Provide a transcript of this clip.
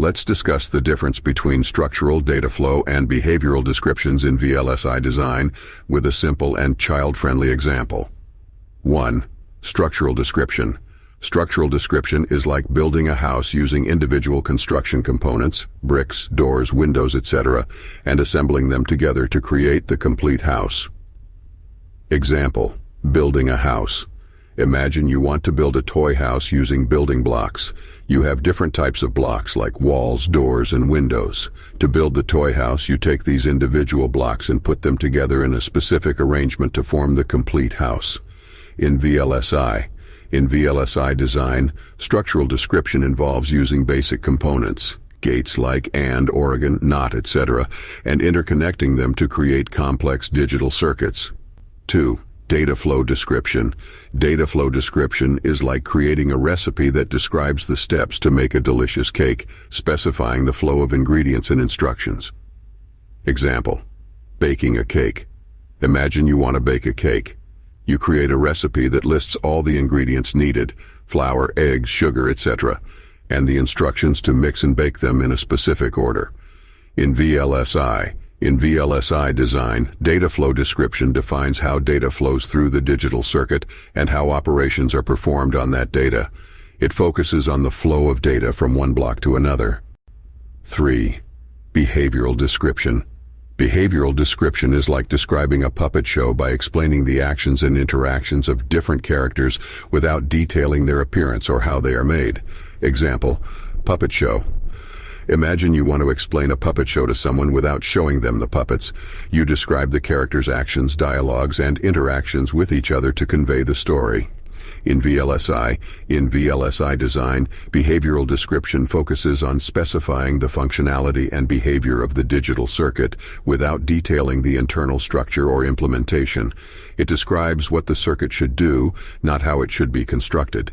Let's discuss the difference between structural data flow and behavioral descriptions in VLSI design with a simple and child-friendly example. 1. Structural description. Structural description is like building a house using individual construction components, bricks, doors, windows, etc., and assembling them together to create the complete house. Example: building a house. Imagine you want to build a toy house using building blocks. You have different types of blocks like walls, doors, and windows. To build the toy house, you take these individual blocks and put them together in a specific arrangement to form the complete house. In VLSI design, structural description involves using basic components, gates like and, organ, not, etc., and interconnecting them to create complex digital circuits. 2. Data flow description. Data flow description is like creating a recipe that describes the steps to make a delicious cake, specifying the flow of ingredients and instructions. Example: baking a cake. Imagine you want to bake a cake. You create a recipe that lists all the ingredients needed, flour, eggs, sugar, etc., and the instructions to mix and bake them in a specific order. In VLSI design, data flow description defines how data flows through the digital circuit and how operations are performed on that data. It focuses on the flow of data from one block to another. 3. Behavioral description. Behavioral description is like describing a puppet show by explaining the actions and interactions of different characters without detailing their appearance or how they are made. Example: puppet show. Imagine you want to explain a puppet show to someone without showing them the puppets. You describe the characters' actions, dialogues, and interactions with each other to convey the story. In VLSI design, behavioral description focuses on specifying the functionality and behavior of the digital circuit without detailing the internal structure or implementation. It describes what the circuit should do, not how it should be constructed.